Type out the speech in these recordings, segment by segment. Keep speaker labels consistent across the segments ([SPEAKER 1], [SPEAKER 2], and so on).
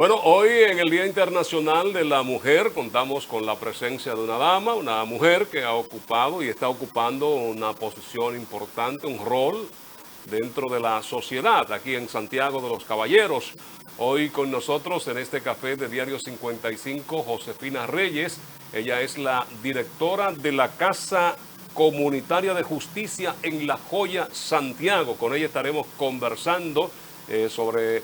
[SPEAKER 1] Bueno, hoy en el Día Internacional de la Mujer contamos con la presencia de una dama, una mujer que ha ocupado y está ocupando una posición importante, un rol dentro de la sociedad aquí en Santiago de los Caballeros. Hoy con nosotros en este café de Diario 55, Josefina Reyes. Ella es la directora de la Casa Comunitaria de Justicia en La Joya, Santiago. Con ella estaremos conversando sobre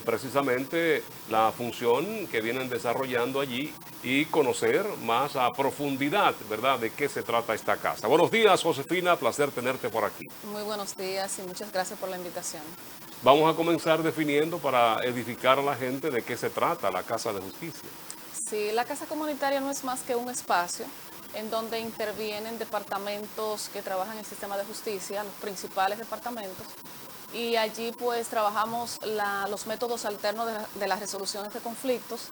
[SPEAKER 1] precisamente la función que vienen desarrollando allí y conocer más a profundidad, ¿verdad?, de qué se trata esta casa. Buenos días, Josefina, placer tenerte por aquí.
[SPEAKER 2] Muy buenos días y muchas gracias por la invitación.
[SPEAKER 1] Vamos a comenzar definiendo para edificar a la gente de qué se trata la Casa de Justicia.
[SPEAKER 2] Sí, la casa comunitaria no es más que un espacio en donde intervienen departamentos que trabajan en el sistema de justicia, los principales departamentos, y allí pues trabajamos los métodos alternos de las resoluciones de conflictos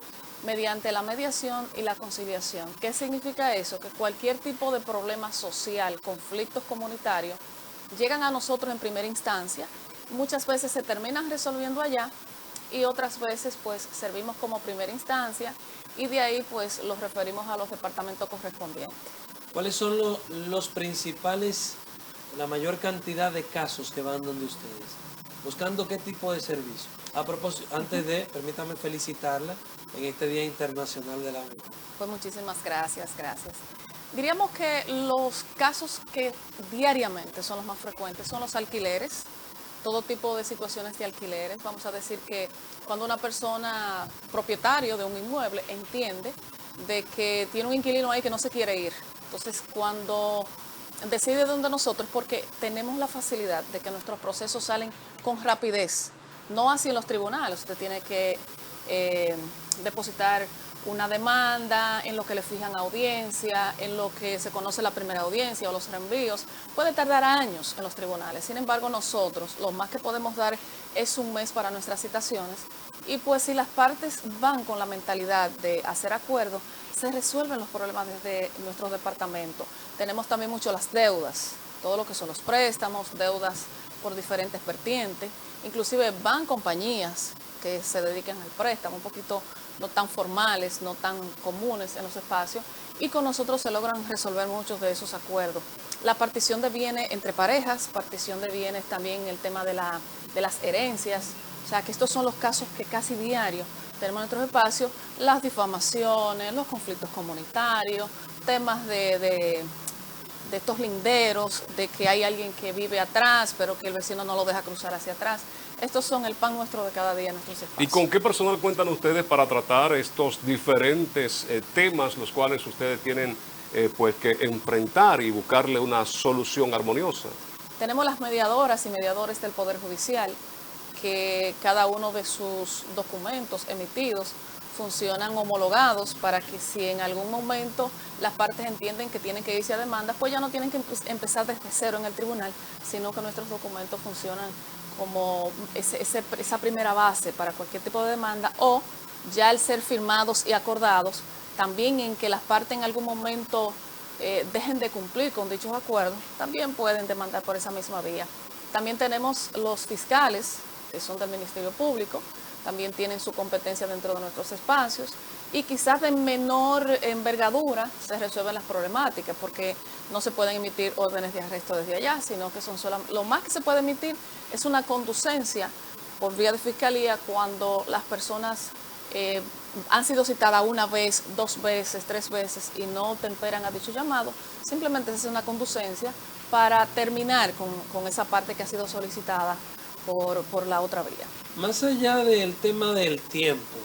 [SPEAKER 2] mediante la mediación y la conciliación. ¿Qué significa eso? Que cualquier tipo de problema social, conflictos comunitarios, llegan a nosotros en primera instancia, muchas veces se terminan resolviendo allá y otras veces pues servimos como primera instancia y de ahí pues los referimos a los departamentos correspondientes.
[SPEAKER 3] ¿Cuáles son los principales, la mayor cantidad de casos que van donde ustedes? ¿Buscando qué tipo de servicio? A propósito, antes de, permítame felicitarla en este Día Internacional de la Mujer.
[SPEAKER 2] Pues muchísimas gracias. Diríamos que los casos que diariamente son los más frecuentes son los alquileres, todo tipo de situaciones de alquileres. Vamos a decir que cuando una persona, propietario de un inmueble, entiende de que tiene un inquilino ahí que no se quiere ir. Entonces, cuando decide donde nosotros, porque tenemos la facilidad de que nuestros procesos salen con rapidez, no así en los tribunales. Usted tiene que depositar una demanda, en lo que le fijan audiencia, en lo que se conoce la primera audiencia o los reenvíos, puede tardar años en los tribunales. Sin embargo, nosotros lo más que podemos dar es un mes para nuestras citaciones y pues si las partes van con la mentalidad de hacer acuerdo, se resuelven los problemas desde nuestro departamento. Tenemos también mucho las deudas, todo lo que son los préstamos, deudas por diferentes vertientes, inclusive van compañías que se dediquen al préstamo, un poquito no tan formales, no tan comunes en los espacios, y con nosotros se logran resolver muchos de esos acuerdos. La partición de bienes entre parejas, partición de bienes también el tema de las herencias, o sea que estos son los casos que casi diario tenemos en nuestros espacios, las difamaciones, los conflictos comunitarios, temas de estos linderos, de que hay alguien que vive atrás, pero que el vecino no lo deja cruzar hacia atrás. Estos son el pan nuestro de cada día en nuestros espacios.
[SPEAKER 1] ¿Y con qué personal cuentan ustedes para tratar estos diferentes temas, los cuales ustedes tienen pues que enfrentar y buscarle una solución armoniosa?
[SPEAKER 2] Tenemos las mediadoras y mediadores del Poder Judicial, que cada uno de sus documentos emitidos funcionan homologados para que si en algún momento las partes entienden que tienen que irse a demanda, pues ya no tienen que empezar desde cero en el tribunal, sino que nuestros documentos funcionan como esa primera base para cualquier tipo de demanda, o ya al ser firmados y acordados, también en que las partes en algún momento dejen de cumplir con dichos acuerdos, también pueden demandar por esa misma vía. También tenemos los fiscales, que son del Ministerio Público, también tienen su competencia dentro de nuestros espacios y quizás de menor envergadura se resuelven las problemáticas porque no se pueden emitir órdenes de arresto desde allá, sino que son solamente, lo más que se puede emitir es una conducencia por vía de fiscalía cuando las personas han sido citadas una vez, 2 veces, 3 veces y no temperan a dicho llamado. Simplemente se hace una conducencia para terminar con esa parte que ha sido solicitada por la otra vía.
[SPEAKER 3] Más allá del tema del tiempo,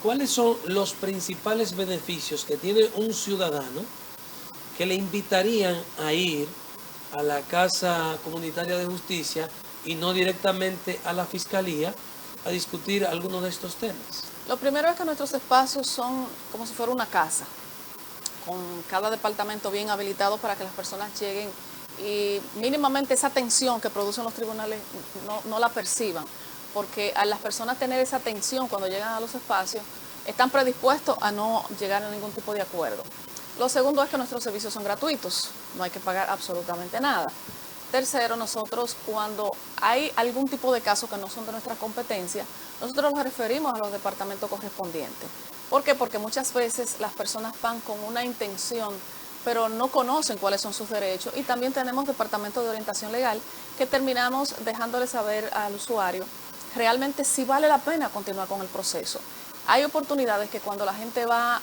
[SPEAKER 3] ¿cuáles son los principales beneficios que tiene un ciudadano que le invitarían a ir a la Casa Comunitaria de Justicia y no directamente a la Fiscalía a discutir algunos de estos temas?
[SPEAKER 2] Lo primero es que nuestros espacios son como si fuera una casa, con cada departamento bien habilitado para que las personas lleguen y mínimamente esa tensión que producen los tribunales no la perciban, porque a las personas tener esa tensión cuando llegan a los espacios, están predispuestos a no llegar a ningún tipo de acuerdo. Lo segundo es que nuestros servicios son gratuitos, no hay que pagar absolutamente nada. Tercero, nosotros cuando hay algún tipo de casos que no son de nuestra competencia, nosotros los referimos a los departamentos correspondientes. ¿Por qué? Porque muchas veces las personas van con una intención, pero no conocen cuáles son sus derechos, y también tenemos departamentos de orientación legal que terminamos dejándole saber al usuario realmente si vale la pena continuar con el proceso. Hay oportunidades que cuando la gente va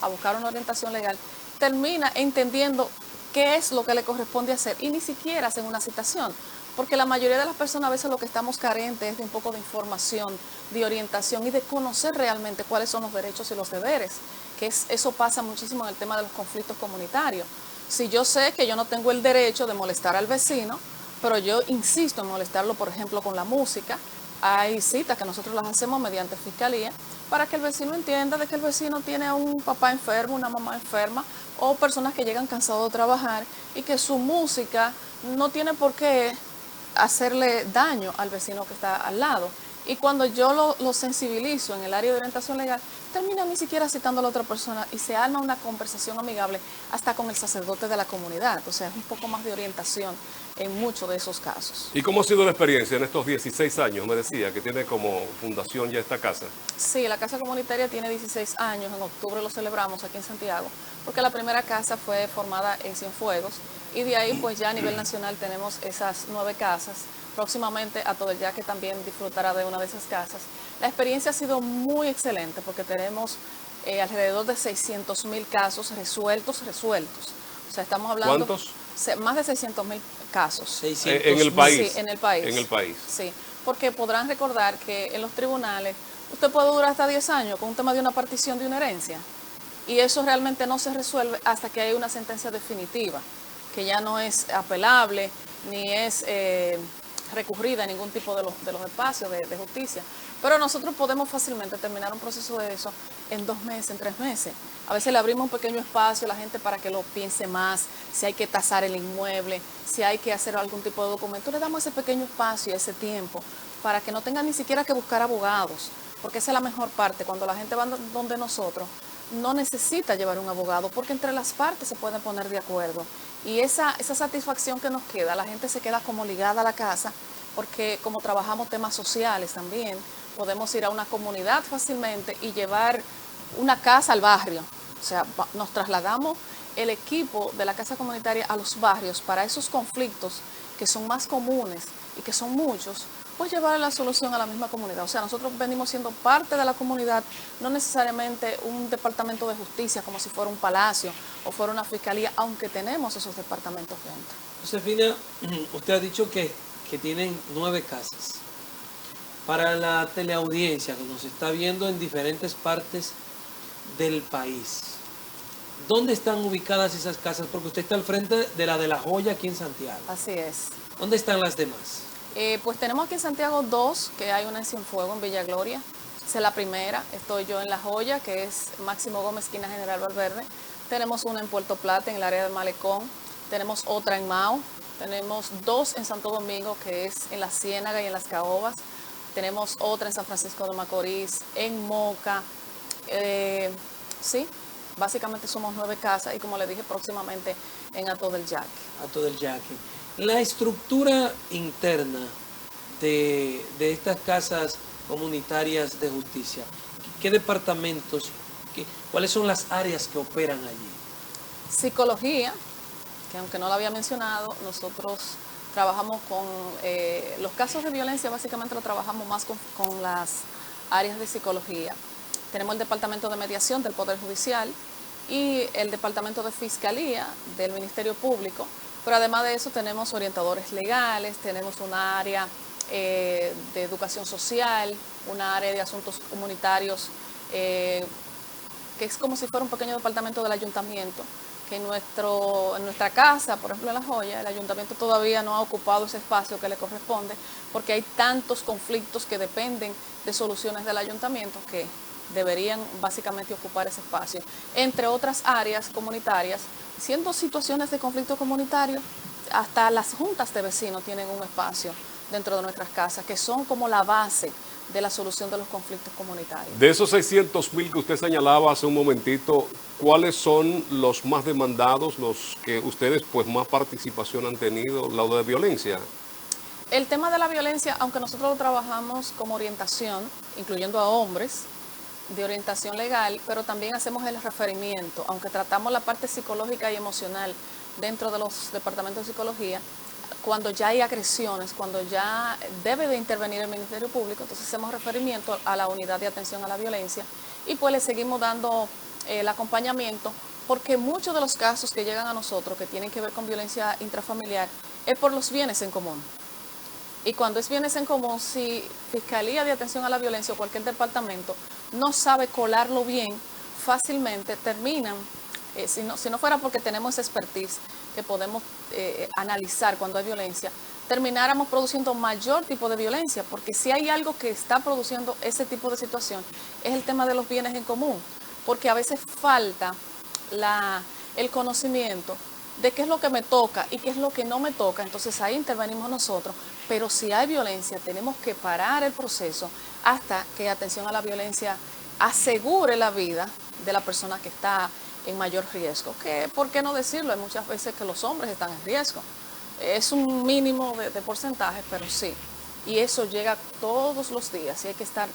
[SPEAKER 2] a buscar una orientación legal, termina entendiendo qué es lo que le corresponde hacer y ni siquiera hacen una citación, porque la mayoría de las personas a veces lo que estamos carentes es de un poco de información, de orientación y de conocer realmente cuáles son los derechos y los deberes, eso pasa muchísimo en el tema de los conflictos comunitarios. Si yo sé que yo no tengo el derecho de molestar al vecino, pero yo insisto en molestarlo, por ejemplo, con la música, hay citas que nosotros las hacemos mediante fiscalía para que el vecino entienda de que el vecino tiene a un papá enfermo, una mamá enferma o personas que llegan cansados de trabajar y que su música no tiene por qué hacerle daño al vecino que está al lado. Y cuando yo lo sensibilizo en el área de orientación legal, termina ni siquiera citando a la otra persona y se arma una conversación amigable hasta con el sacerdote de la comunidad. O sea, es un poco más de orientación en muchos de esos casos.
[SPEAKER 1] ¿Y cómo ha sido la experiencia en estos 16 años, me decía, que tiene como fundación ya esta casa?
[SPEAKER 2] Sí, la casa comunitaria tiene 16 años, en octubre lo celebramos aquí en Santiago, porque la primera casa fue formada en Cienfuegos y de ahí pues ya a nivel nacional tenemos esas 9 casas. Próximamente Hato del Yaque también disfrutará de una de esas casas. La experiencia ha sido muy excelente porque tenemos alrededor de 600.000 casos resueltos. O sea, estamos hablando...
[SPEAKER 1] ¿Cuántos?
[SPEAKER 2] Más de 600.000 casos.
[SPEAKER 3] 600.
[SPEAKER 1] En el país.
[SPEAKER 2] Sí, en el país.
[SPEAKER 1] En el país.
[SPEAKER 2] Sí, porque podrán recordar que en los tribunales usted puede durar hasta 10 años con un tema de una partición de una herencia y eso realmente no se resuelve hasta que hay una sentencia definitiva, que ya no es apelable ni es recurrida en ningún tipo de los espacios de justicia. Pero nosotros podemos fácilmente terminar un proceso de eso en 2 meses, en 3 meses. A veces le abrimos un pequeño espacio a la gente para que lo piense más, si hay que tasar el inmueble, si hay que hacer algún tipo de documento, le damos ese pequeño espacio, ese tiempo, para que no tengan ni siquiera que buscar abogados, porque esa es la mejor parte. Cuando la gente va donde nosotros, no necesita llevar un abogado, porque entre las partes se pueden poner de acuerdo. Y esa satisfacción que nos queda, la gente se queda como ligada a la casa, porque como trabajamos temas sociales también, podemos ir a una comunidad fácilmente y llevar una casa al barrio. O sea, nos trasladamos el equipo de la casa comunitaria a los barrios para esos conflictos que son más comunes y que son muchos, pues llevar la solución a la misma comunidad. O sea, nosotros venimos siendo parte de la comunidad, no necesariamente un departamento de justicia como si fuera un palacio o fuera una fiscalía, aunque tenemos esos departamentos dentro.
[SPEAKER 3] Josefina, usted ha dicho que tienen 9 casas. Para la teleaudiencia que nos está viendo en diferentes partes del país, ¿dónde están ubicadas esas casas? Porque usted está al frente de la de La Joya aquí en Santiago.
[SPEAKER 2] Así es.
[SPEAKER 3] ¿Dónde están las demás?
[SPEAKER 2] Pues tenemos aquí en Santiago 2, que hay una en Cienfuegos, en Villa Gloria. Esa es la primera. Estoy yo en La Joya, que es Máximo Gómez, esquina General Valverde. Tenemos una en Puerto Plata, en el área del Malecón. Tenemos otra en Mao. Tenemos 2 en Santo Domingo, que es en La Ciénaga y en Las Caobas. Tenemos otra en San Francisco de Macorís, en Moca. Sí, básicamente somos 9 casas y como le dije, próximamente en Hato del Yaque.
[SPEAKER 3] Hato del Yaque. La estructura interna de estas casas comunitarias de justicia, ¿qué departamentos, cuáles son las áreas que operan allí?
[SPEAKER 2] Psicología, que aunque no lo había mencionado, nosotros trabajamos con los casos de violencia, básicamente lo trabajamos más con las áreas de psicología. Tenemos el departamento de mediación del Poder Judicial y el departamento de Fiscalía del Ministerio Público, pero además de eso tenemos orientadores legales, tenemos una área de educación social, una área de asuntos comunitarios, que es como si fuera un pequeño departamento del ayuntamiento, que en nuestra casa, por ejemplo en La Joya, el ayuntamiento todavía no ha ocupado ese espacio que le corresponde, porque hay tantos conflictos que dependen de soluciones del ayuntamiento que deberían básicamente ocupar ese espacio. Entre otras áreas comunitarias, siendo situaciones de conflicto comunitario, hasta las juntas de vecinos tienen un espacio dentro de nuestras casas, que son como la base de la solución de los conflictos comunitarios.
[SPEAKER 1] De esos 600.000 que usted señalaba hace un momentito, ¿cuáles son los más demandados, los que ustedes pues más participación han tenido, lado de violencia?
[SPEAKER 2] El tema de la violencia, aunque nosotros lo trabajamos como orientación, incluyendo a hombres, de orientación legal, pero también hacemos el referimiento, aunque tratamos la parte psicológica y emocional dentro de los departamentos de psicología, cuando ya hay agresiones, cuando ya debe de intervenir el Ministerio Público, entonces hacemos referimiento a la unidad de atención a la violencia y pues le seguimos dando el acompañamiento, porque muchos de los casos que llegan a nosotros que tienen que ver con violencia intrafamiliar es por los bienes en común. Y cuando es bienes en común, si Fiscalía de Atención a la Violencia o cualquier departamento no sabe colarlo bien, fácilmente terminan, si no fuera porque tenemos esa expertise que podemos analizar cuando hay violencia, termináramos produciendo mayor tipo de violencia, porque si hay algo que está produciendo ese tipo de situación, es el tema de los bienes en común, porque a veces falta el conocimiento de qué es lo que me toca y qué es lo que no me toca, entonces ahí intervenimos nosotros, pero si hay violencia tenemos que parar el proceso hasta que atención a la violencia asegure la vida de la persona que está en mayor riesgo, que por qué no decirlo, hay muchas veces que los hombres están en riesgo, es un mínimo de porcentaje, pero sí, y eso llega todos los días y hay que estar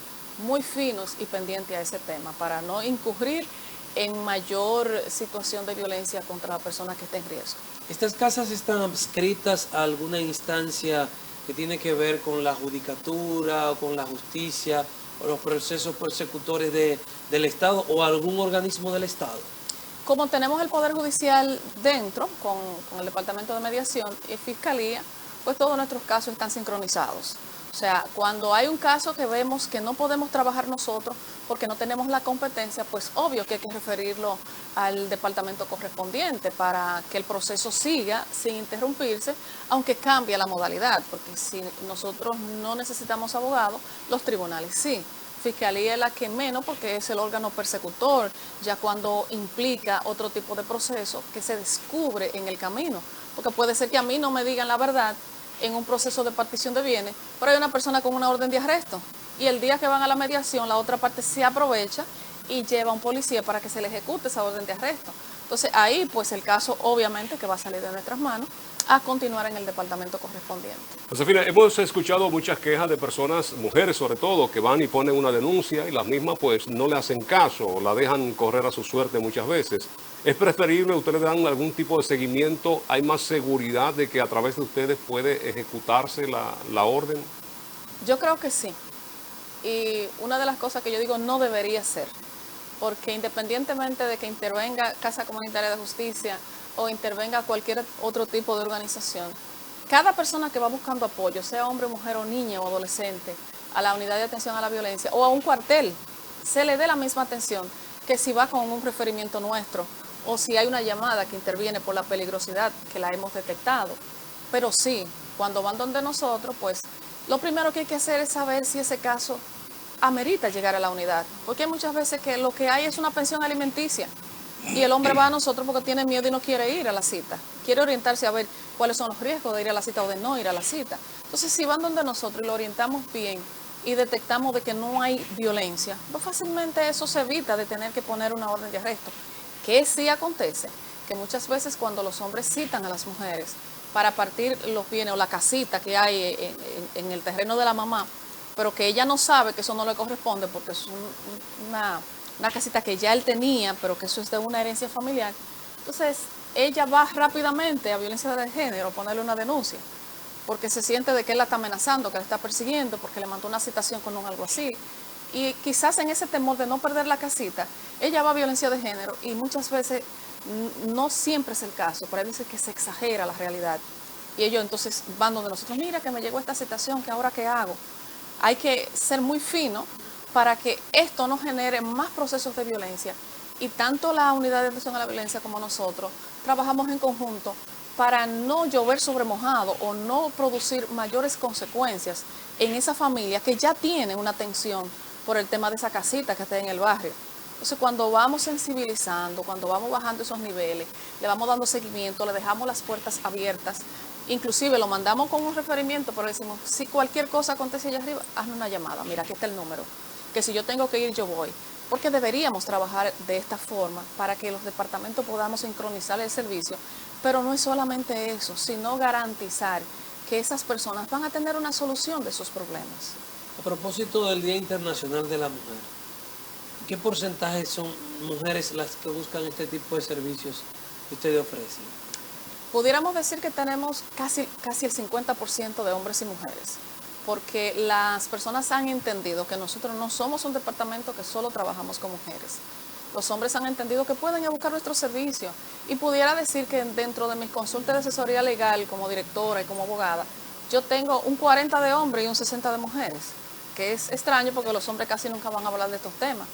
[SPEAKER 2] muy finos y pendientes a ese tema para no incurrir en mayor situación de violencia contra la persona que esté en riesgo.
[SPEAKER 3] ¿Estas casas están adscritas a alguna instancia que tiene que ver con la judicatura o con la justicia o los procesos persecutores del Estado o algún organismo del Estado?
[SPEAKER 2] Como tenemos el Poder Judicial dentro, con el Departamento de Mediación y Fiscalía, pues todos nuestros casos están sincronizados. O sea, cuando hay un caso que vemos que no podemos trabajar nosotros porque no tenemos la competencia, pues obvio que hay que referirlo al departamento correspondiente para que el proceso siga sin interrumpirse, aunque cambie la modalidad, porque si nosotros no necesitamos abogados, los tribunales sí. Fiscalía es la que menos porque es el órgano persecutor, ya cuando implica otro tipo de proceso que se descubre en el camino, porque puede ser que a mí no me digan la verdad en un proceso de partición de bienes, pero hay una persona con una orden de arresto y el día que van a la mediación la otra parte se aprovecha y lleva a un policía para que se le ejecute esa orden de arresto. Entonces ahí pues el caso obviamente que va a salir de nuestras manos a continuar en el departamento correspondiente.
[SPEAKER 1] Josefina, hemos escuchado muchas quejas de personas, mujeres sobre todo, que van y ponen una denuncia y las mismas pues no le hacen caso o la dejan correr a su suerte muchas veces. ¿Es preferible, ustedes dan algún tipo de seguimiento, hay más seguridad de que a través de ustedes puede ejecutarse la orden?
[SPEAKER 2] Yo creo que sí. Y una de las cosas que yo digo no debería ser, porque independientemente de que intervenga Casa Comunitaria de Justicia o intervenga cualquier otro tipo de organización, cada persona que va buscando apoyo, sea hombre, mujer o niña o adolescente, a la unidad de atención a la violencia o a un cuartel, se le dé la misma atención que si va con un referimiento nuestro o si hay una llamada que interviene por la peligrosidad que la hemos detectado. Pero sí, cuando van donde nosotros, pues lo primero que hay que hacer es saber si ese caso amerita llegar a la unidad, porque hay muchas veces que lo que hay es una pensión alimenticia y el hombre va a nosotros porque tiene miedo y no quiere ir a la cita, quiere orientarse a ver cuáles son los riesgos de ir a la cita o de no ir a la cita. Entonces si van donde nosotros y lo orientamos bien y detectamos de que no hay violencia, pues fácilmente eso se evita de tener que poner una orden de arresto. Que sí acontece, que muchas veces cuando los hombres citan a las mujeres para partir los bienes o la casita que hay en el terreno de la mamá, pero que ella no sabe que eso no le corresponde porque es una casita que ya él tenía, pero que eso es de una herencia familiar, entonces ella va rápidamente a violencia de género a ponerle una denuncia, porque se siente de que él la está amenazando, que la está persiguiendo, porque le mandó una citación con un algo así. Y quizás en ese temor de no perder la casita, ella va a violencia de género y muchas veces no siempre es el caso, pero hay veces que se exagera la realidad. Y ellos entonces van donde nosotros, mira que me llegó esta citación, ¿que ahora qué hago? Hay que ser muy fino para que esto no genere más procesos de violencia. Y tanto la unidad de atención a la violencia como nosotros trabajamos en conjunto para no llover sobre mojado o no producir mayores consecuencias en esa familia que ya tiene una tensión por el tema de esa casita que está en el barrio. Entonces, cuando vamos sensibilizando, cuando vamos bajando esos niveles, le vamos dando seguimiento, le dejamos las puertas abiertas Inclusive lo mandamos con un referimiento, pero decimos, si cualquier cosa acontece allá arriba, hazme una llamada, mira, aquí está el número, que si yo tengo que ir, yo voy. Porque deberíamos trabajar de esta forma para que los departamentos podamos sincronizar el servicio, pero no es solamente eso, sino garantizar que esas personas van a tener una solución de sus problemas.
[SPEAKER 3] A propósito del Día Internacional de la Mujer, ¿qué porcentaje son mujeres las que buscan este tipo de servicios que ustedes ofrecen?
[SPEAKER 2] Pudiéramos decir que tenemos casi el 50% de hombres y mujeres, porque las personas han entendido que nosotros no somos un departamento que solo trabajamos con mujeres. Los hombres han entendido que pueden ir a buscar nuestro servicio, y pudiera decir que dentro de mis consultas de asesoría legal como directora y como abogada, yo tengo un 40 de hombres y un 60 de mujeres, que es extraño porque los hombres casi nunca van a hablar de estos temas.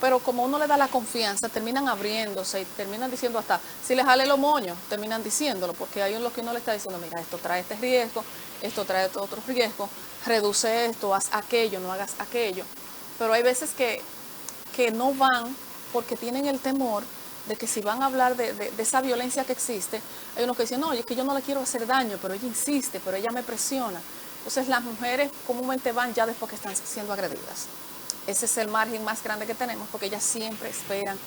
[SPEAKER 2] Pero como uno le da la confianza, terminan abriéndose y terminan diciendo hasta, si les jale los moños, terminan diciéndolo, porque hay lo que uno le está diciendo, mira, esto trae este riesgo, esto trae este otro riesgo, reduce esto, haz aquello, no hagas aquello. Pero hay veces que no van porque tienen el temor de que si van a hablar de esa violencia que existe, hay unos que dicen, no, es que yo no le quiero hacer daño, pero ella insiste, pero ella me presiona. Entonces las mujeres comúnmente van ya después que están siendo agredidas. Ese es el margen más grande que tenemos, porque ellas siempre esperan,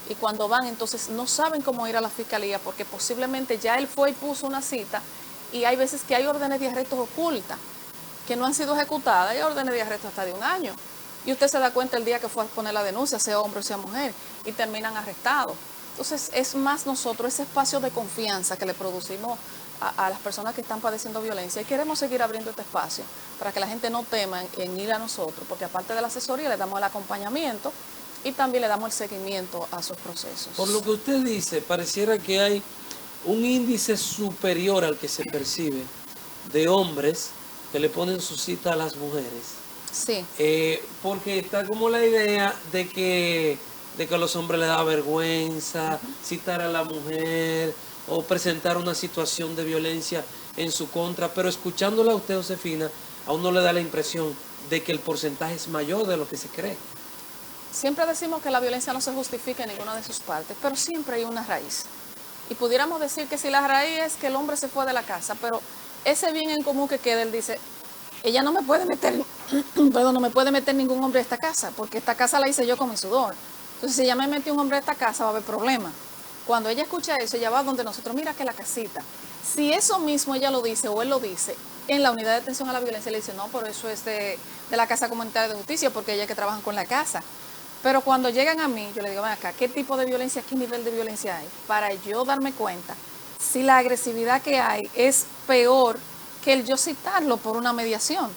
[SPEAKER 2] y cuando van entonces no saben cómo ir a la fiscalía, porque posiblemente ya él fue y puso una cita, y hay veces que hay órdenes de arresto ocultas que no han sido ejecutadas, hay órdenes de arresto hasta de 1 año, y usted se da cuenta el día que fue a poner la denuncia, sea hombre o sea mujer, y terminan arrestados. Entonces es más nosotros ese espacio de confianza que le producimos a las personas que están padeciendo violencia, y queremos seguir abriendo este espacio para que la gente no tema en ir a nosotros, porque aparte de la asesoría le damos el acompañamiento y también le damos el seguimiento a sus procesos.
[SPEAKER 3] Por lo que usted dice, pareciera que hay un índice superior al que se percibe de hombres que le ponen su cita a las mujeres.
[SPEAKER 2] Sí.
[SPEAKER 3] Porque está como la idea de que a los hombres les da vergüenza citar a la mujer o presentar una situación de violencia en su contra, pero escuchándola a usted, Josefina, a uno le da la impresión de que el porcentaje es mayor de lo que se cree.
[SPEAKER 2] Siempre decimos que la violencia no se justifica en ninguna de sus partes, pero siempre hay una raíz. Y pudiéramos decir que si la raíz es que el hombre se fue de la casa, pero ese bien en común que queda, él dice, ella no me puede meter, perdón, no me puede meter ningún hombre a esta casa, porque esta casa la hice yo con mi sudor. Entonces, si ella me metió un hombre a esta casa, va a haber problema. Cuando ella escucha eso, ella va donde nosotros, mira que la casita. Si eso mismo ella lo dice o él lo dice, en la unidad de atención a la violencia le dice, no, pero eso es de la Casa Comunitaria de Justicia, porque ella que trabajan con la casa. Pero cuando llegan a mí, yo le digo, ven acá, ¿qué tipo de violencia, qué nivel de violencia hay? Para yo darme cuenta si la agresividad que hay es peor que el yo citarlo por una mediación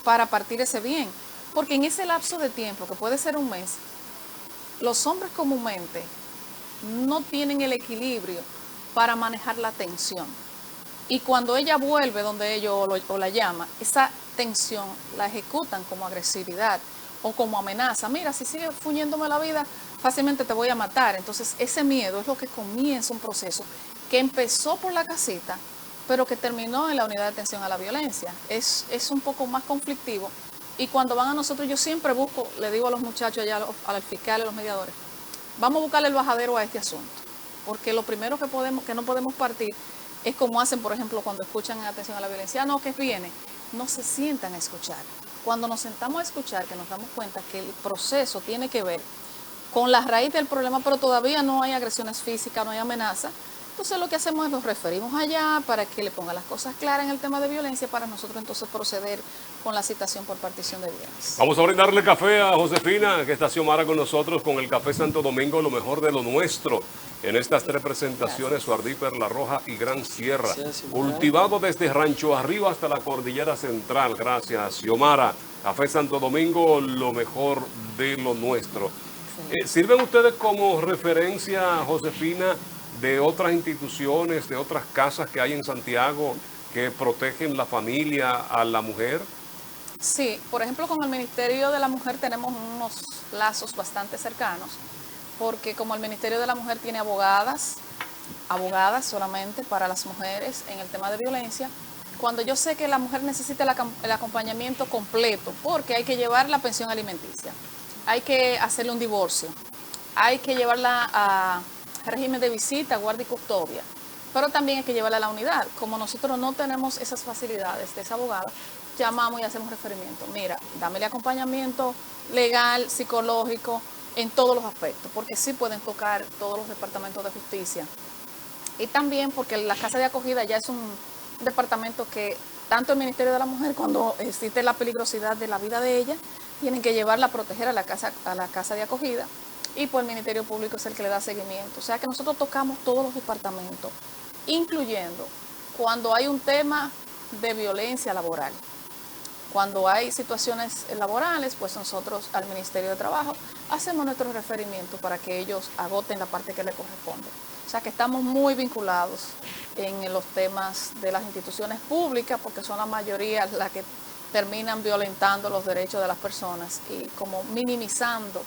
[SPEAKER 2] para partir ese bien. Porque en ese lapso de tiempo, que puede ser 1 mes, los hombres comúnmente no tienen el equilibrio para manejar la tensión. Y cuando ella vuelve donde ellos o la llama, esa tensión la ejecutan como agresividad o como amenaza. Mira, si sigues fuñéndome la vida, fácilmente te voy a matar. Entonces ese miedo es lo que comienza un proceso que empezó por la casita, pero que terminó en la unidad de atención a la violencia. Es un poco más conflictivo. Y cuando van a nosotros, yo siempre busco, le digo a los muchachos allá, al fiscal, a los mediadores, vamos a buscarle el bajadero a este asunto. Porque lo primero que no podemos partir es como hacen, por ejemplo, cuando escuchan en atención a la violencia, no, que viene, no se sientan a escuchar. Cuando nos sentamos a escuchar, que nos damos cuenta que el proceso tiene que ver con la raíz del problema, pero todavía no hay agresiones físicas, no hay amenaza, entonces lo que hacemos es los referimos allá para que le pongan las cosas claras en el tema de violencia, para nosotros entonces proceder con la citación por partición de bienes.
[SPEAKER 1] Vamos a brindarle café a Josefina, que está Xiomara con nosotros con el Café Santo Domingo, lo mejor de lo nuestro. En estas 3 presentaciones, Suardí, Perla Roja y Gran Sierra. Cultivado desde Rancho Arriba hasta la Cordillera Central. Gracias, Xiomara. Café Santo Domingo, lo mejor de lo nuestro. ¿Sirven ustedes como referencia, Josefina, de otras instituciones, de otras casas que hay en Santiago que protegen la familia, a la mujer?
[SPEAKER 2] Sí, por ejemplo, con el Ministerio de la Mujer tenemos unos lazos bastante cercanos, porque como el Ministerio de la Mujer tiene abogadas solamente para las mujeres en el tema de violencia, cuando yo sé que la mujer necesita el acompañamiento completo, porque hay que llevar la pensión alimenticia, hay que hacerle un divorcio, hay que llevarla a régimen de visita, guardia y custodia, pero también hay que llevarla a la unidad. Como nosotros no tenemos esas facilidades de esa abogada, llamamos y hacemos referimiento. Mira, dámele acompañamiento legal, psicológico, en todos los aspectos, porque sí pueden tocar todos los departamentos de justicia. Y también porque la casa de acogida ya es un departamento que tanto el Ministerio de la Mujer, cuando existe la peligrosidad de la vida de ella, tienen que llevarla a proteger a la casa de acogida, y pues el Ministerio Público es el que le da seguimiento. O sea que nosotros tocamos todos los departamentos, incluyendo cuando hay un tema de violencia laboral. Cuando hay situaciones laborales, pues nosotros al Ministerio de Trabajo hacemos nuestro referimiento para que ellos agoten la parte que les corresponde. O sea que estamos muy vinculados en los temas de las instituciones públicas, porque son la mayoría las que terminan violentando los derechos de las personas y como minimizando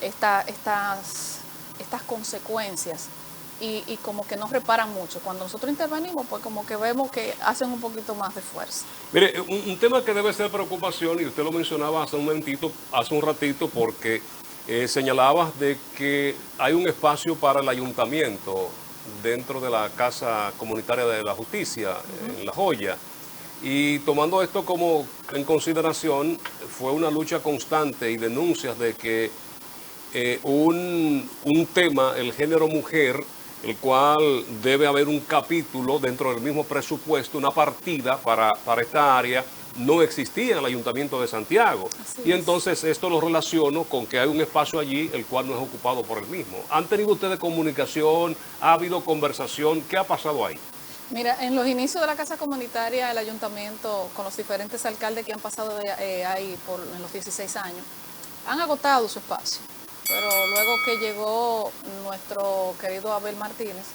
[SPEAKER 2] estas consecuencias y como que no reparan mucho. Cuando nosotros intervenimos, pues como que vemos que hacen un poquito más de fuerza.
[SPEAKER 1] Mire, un tema que debe ser preocupación, y usted lo mencionaba hace un ratito, porque señalabas de que hay un espacio para el ayuntamiento dentro de la Casa Comunitaria de la Justicia, en La Joya. Y tomando esto como en consideración, fue una lucha constante y denuncias de que un tema, el género mujer, el cual debe haber un capítulo dentro del mismo presupuesto, una partida para esta área, no existía en el Ayuntamiento de Santiago. Y entonces esto lo relaciono con que hay un espacio allí el cual no es ocupado por el mismo. ¿Han tenido ustedes comunicación? ¿Ha habido conversación? ¿Qué ha pasado ahí?
[SPEAKER 2] Mira, en los inicios de la casa comunitaria, el ayuntamiento, con los diferentes alcaldes que han pasado ahí en los 16 años, han agotado su espacio. Pero luego que llegó nuestro querido Abel Martínez,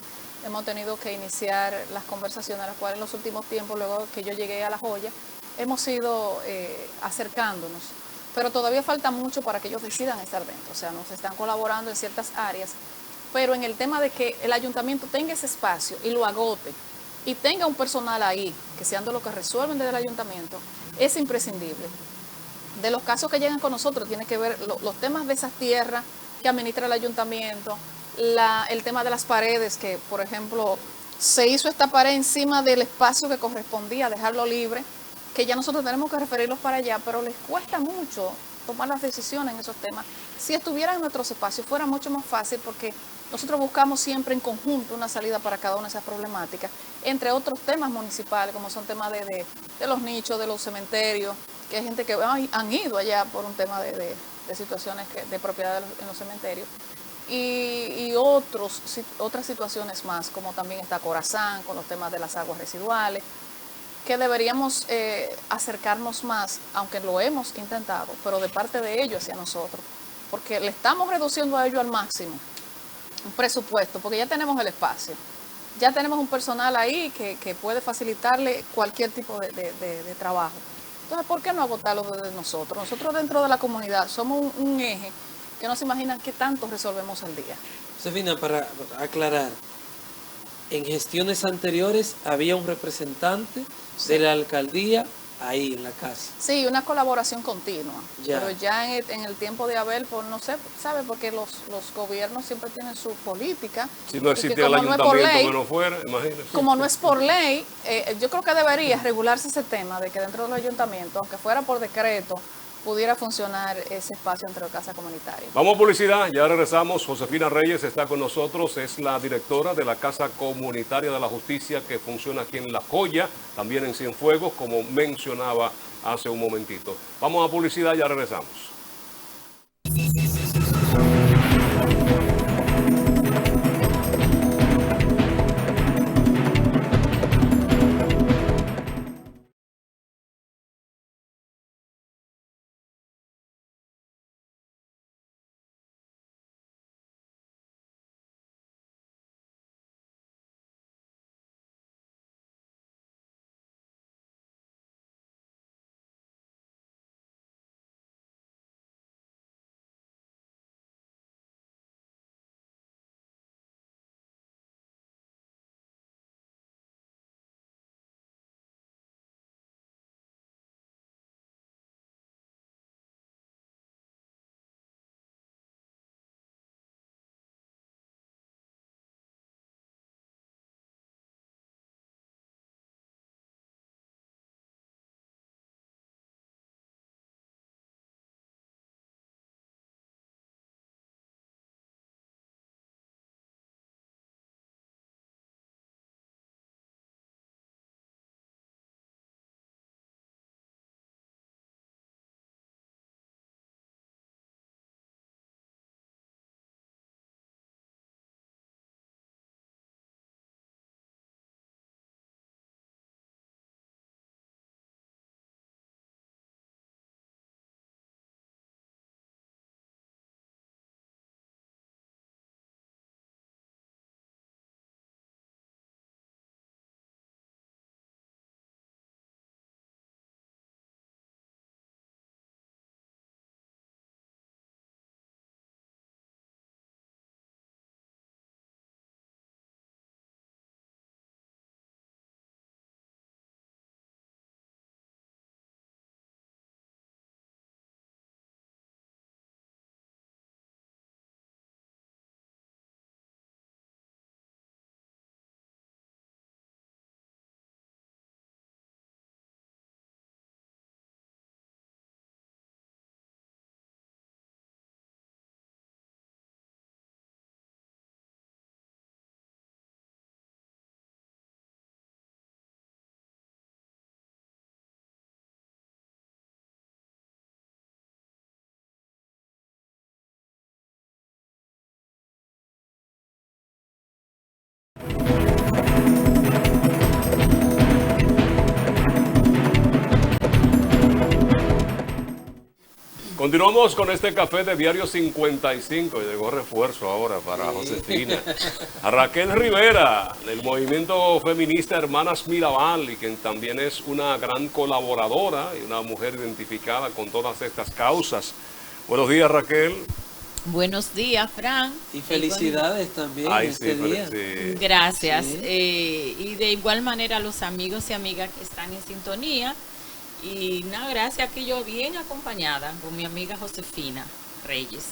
[SPEAKER 2] hemos tenido que iniciar las conversaciones, las cuales en los últimos tiempos, luego que yo llegué a La Joya, hemos ido acercándonos. Pero todavía falta mucho para que ellos decidan estar dentro. O sea, nos están colaborando en ciertas áreas, pero en el tema de que el ayuntamiento tenga ese espacio y lo agote, y tenga un personal ahí, que sean de lo que resuelven desde el ayuntamiento, es imprescindible. De los casos que llegan con nosotros, tiene que ver los temas de esas tierras que administra el ayuntamiento, el tema de las paredes, que por ejemplo se hizo esta pared encima del espacio que correspondía, dejarlo libre, que ya nosotros tenemos que referirlos para allá, pero les cuesta mucho tomar las decisiones en esos temas. Si estuvieran en nuestros espacios fuera mucho más fácil, porque nosotros buscamos siempre en conjunto una salida para cada una de esas problemáticas, entre otros temas municipales, como son temas de los nichos, de los cementerios, que hay gente que han ido allá por un tema de situaciones de propiedad en los cementerios, y otras situaciones más, como también está Corazán, con los temas de las aguas residuales, que deberíamos acercarnos más, aunque lo hemos intentado, pero de parte de ellos hacia nosotros, porque le estamos reduciendo a ellos al máximo un presupuesto, porque ya tenemos el espacio, ya tenemos un personal ahí que puede facilitarle cualquier tipo de trabajo. Entonces, ¿por qué no agotarlo desde nosotros? Nosotros dentro de la comunidad somos un eje que no se imaginan qué tanto resolvemos al día.
[SPEAKER 3] Josefina, para aclarar, en gestiones anteriores había un representante de la alcaldía ahí en la casa.
[SPEAKER 2] Sí, una colaboración continua.
[SPEAKER 3] Ya.
[SPEAKER 2] Pero ya en el tiempo de Abel, pues no sé, ¿sabe? Porque los gobiernos siempre tienen su política.
[SPEAKER 1] Si no
[SPEAKER 2] y que
[SPEAKER 1] existía el
[SPEAKER 2] como no es por
[SPEAKER 1] ayuntamiento
[SPEAKER 2] ley,
[SPEAKER 1] que no fuera, imagínese.
[SPEAKER 2] como no es por ley, yo creo que debería regularse ese tema de que dentro de los ayuntamientos, aunque fuera por decreto, pudiera funcionar ese espacio entre casa comunitaria.
[SPEAKER 1] Vamos a publicidad, ya regresamos. Josefina Reyes está con nosotros, es la directora de la Casa Comunitaria de la Justicia que funciona aquí en La Joya, también en Cienfuegos, como mencionaba hace un momentito. Vamos a publicidad, ya regresamos. Continuamos con este café de Diario 55. Llegó refuerzo ahora para Josefina. A Raquel Rivera, del movimiento feminista Hermanas Mirabal, y quien también es una gran colaboradora y una mujer identificada con todas estas causas. Buenos días, Raquel.
[SPEAKER 4] Buenos días, Fran.
[SPEAKER 3] Y felicidades también
[SPEAKER 1] Ay,
[SPEAKER 3] este
[SPEAKER 1] sí,
[SPEAKER 3] día.
[SPEAKER 1] sí.
[SPEAKER 4] Gracias.
[SPEAKER 3] Sí.
[SPEAKER 4] Y de igual manera a los amigos y amigas que están en sintonía. Y nada, gracias, que yo bien acompañada con mi amiga Josefina Reyes.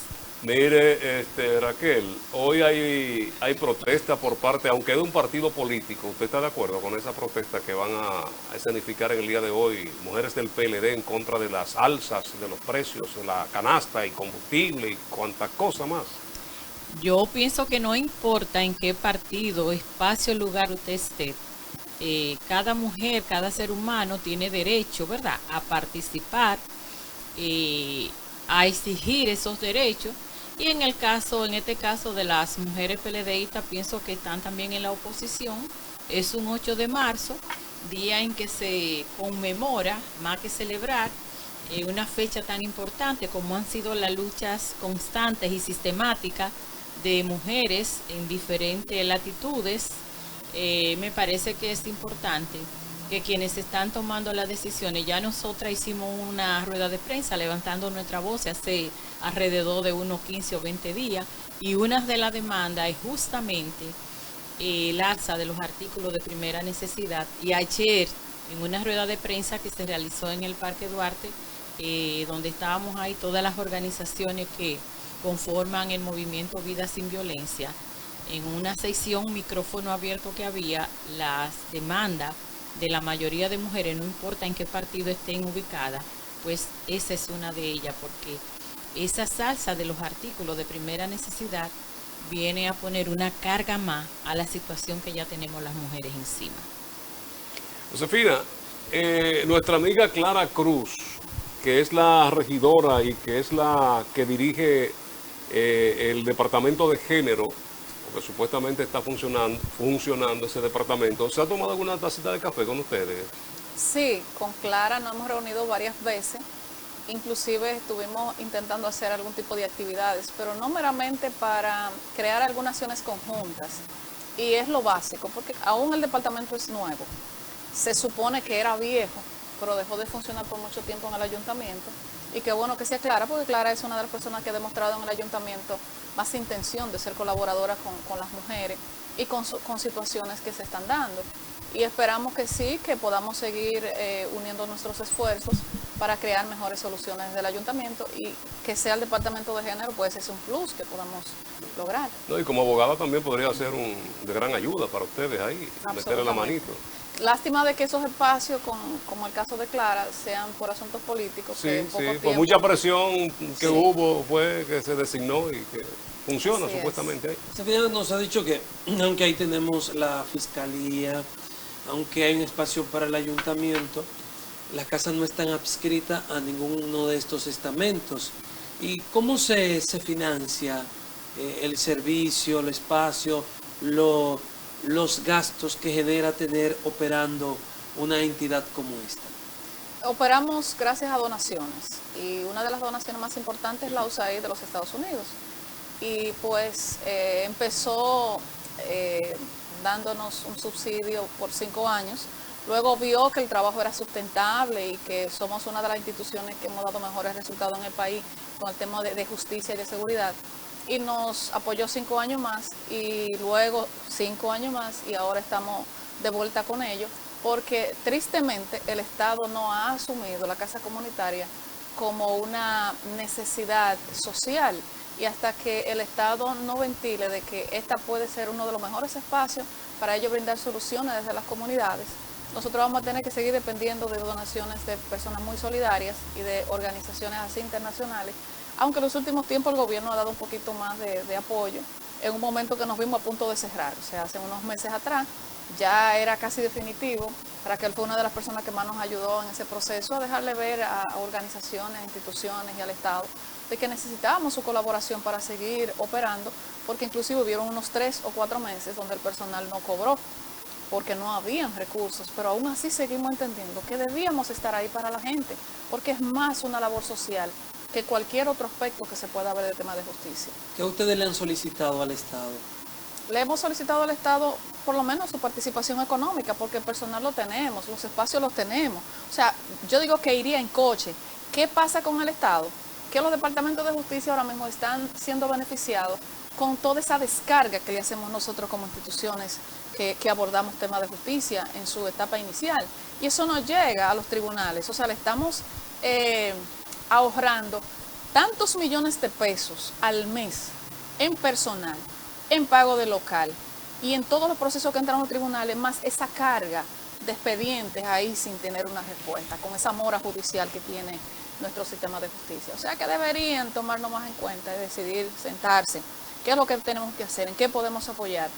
[SPEAKER 1] Mire, Raquel, hoy hay protesta por parte, aunque de un partido político. ¿Usted está de acuerdo con esa protesta que van a escenificar en el día de hoy? Mujeres del PLD en contra de las alzas de los precios de la canasta y combustible y cuantas cosas más.
[SPEAKER 4] Yo pienso que no importa en qué partido, espacio, lugar usted esté. Cada mujer, cada ser humano tiene derecho, ¿verdad?, a participar, a exigir esos derechos. Y en este caso de las mujeres PLDistas, pienso que están también en la oposición. Es un 8 de marzo, día en que se conmemora, más que celebrar, una fecha tan importante como han sido las luchas constantes y sistemáticas de mujeres en diferentes latitudes. Me parece que es importante que quienes están tomando las decisiones, ya nosotras hicimos una rueda de prensa levantando nuestra voz hace alrededor de unos 15 o 20 días, y una de las demandas es justamente el alza de los artículos de primera necesidad. Y ayer, en una rueda de prensa que se realizó en el Parque Duarte, donde estábamos ahí todas las organizaciones que conforman el movimiento Vida Sin Violencia, en una sección micrófono abierto que había, las demandas de la mayoría de mujeres, no importa en qué partido estén ubicadas, pues esa es una de ellas, porque esa salsa de los artículos de primera necesidad viene a poner una carga más a la situación que ya tenemos las mujeres encima.
[SPEAKER 1] Josefina, nuestra amiga Clara Cruz, que es la regidora y que es la que dirige el departamento de género, porque supuestamente está funcionando ese departamento, ¿se ha tomado alguna tacita de café con ustedes?
[SPEAKER 2] Sí, con Clara nos hemos reunido varias veces, inclusive estuvimos intentando hacer algún tipo de actividades, pero no meramente para crear algunas acciones conjuntas, y es lo básico, porque aún el departamento es nuevo, se supone que era viejo, pero dejó de funcionar por mucho tiempo en el ayuntamiento, y qué bueno que sea Clara, porque Clara es una de las personas que ha demostrado en el ayuntamiento más intención de ser colaboradora con las mujeres y con situaciones que se están dando. Y esperamos que sí, que podamos seguir uniendo nuestros esfuerzos para crear mejores soluciones del ayuntamiento, y que sea el departamento de género, pues es un plus que podamos lograr.
[SPEAKER 1] No, y como abogada también podría ser de gran ayuda para ustedes ahí, meterle la manito.
[SPEAKER 2] Lástima de que esos espacios, como el caso de Clara, sean por asuntos políticos.
[SPEAKER 1] Sí,
[SPEAKER 2] que en poco
[SPEAKER 1] sí, por
[SPEAKER 2] tiempo,
[SPEAKER 1] mucha presión que
[SPEAKER 2] Sí.
[SPEAKER 1] hubo, fue que se designó y que funciona
[SPEAKER 2] Así es.
[SPEAKER 1] supuestamente ahí.
[SPEAKER 3] Josefina nos ha dicho que, aunque ahí tenemos la fiscalía, aunque hay un espacio para el ayuntamiento, la casa no está adscrita a ninguno de estos estamentos. ¿Y cómo se financia el servicio, el espacio, los gastos que genera tener operando una entidad como esta?
[SPEAKER 2] Operamos gracias a donaciones, y una de las donaciones más importantes es la USAID de los Estados Unidos. Y pues empezó dándonos un subsidio por 5 años. Luego vio que el trabajo era sustentable y que somos una de las instituciones que hemos dado mejores resultados en el país con el tema de justicia y de seguridad. Y nos apoyó 5 años más, y luego 5 años más, y ahora estamos de vuelta con ellos, porque tristemente el Estado no ha asumido la casa comunitaria como una necesidad social. Y hasta que el Estado no ventile de que esta puede ser uno de los mejores espacios para ello brindar soluciones desde las comunidades, nosotros vamos a tener que seguir dependiendo de donaciones de personas muy solidarias y de organizaciones así internacionales, aunque en los últimos tiempos el gobierno ha dado un poquito más de apoyo, en un momento que nos vimos a punto de cerrar. O sea, hace unos meses atrás ya era casi definitivo. Raquel fue una de las personas que más nos ayudó en ese proceso, a dejarle ver a organizaciones, a instituciones y al Estado de que necesitábamos su colaboración para seguir operando, porque inclusive hubieron unos 3 o 4 meses donde el personal no cobró, porque no habían recursos, pero aún así seguimos entendiendo que debíamos estar ahí para la gente, porque es más una labor social que cualquier otro aspecto que se pueda ver de tema de justicia.
[SPEAKER 3] ¿Qué ustedes le han solicitado al Estado?
[SPEAKER 2] Le hemos solicitado al Estado por lo menos su participación económica, porque el personal lo tenemos, los espacios los tenemos. O sea, yo digo que iría en coche. ¿Qué pasa con el Estado? Que los departamentos de justicia ahora mismo están siendo beneficiados con toda esa descarga que le hacemos nosotros como instituciones que abordamos temas de justicia en su etapa inicial. Y eso no llega a los tribunales. O sea, le estamos ahorrando tantos millones de pesos al mes en personal, en pago de local y en todos los procesos que entran a los tribunales, más esa carga de expedientes ahí sin tener una respuesta, con esa mora judicial que tiene nuestro sistema de justicia. O sea que deberían tomarlo más en cuenta y decidir sentarse, qué es lo que tenemos que hacer, en qué podemos apoyar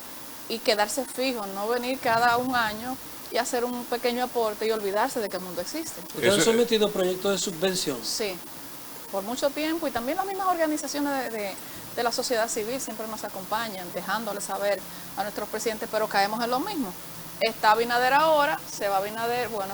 [SPEAKER 2] y quedarse fijos, no venir cada un año y hacer un pequeño aporte y olvidarse de que el mundo existe.
[SPEAKER 3] ¿Ustedes han sometido proyectos de subvención?
[SPEAKER 2] Sí, por mucho tiempo, y también las mismas organizaciones de la sociedad civil siempre nos acompañan, dejándoles saber a nuestros presidentes, pero caemos en lo mismo. Está Abinader ahora, se va Abinader, bueno,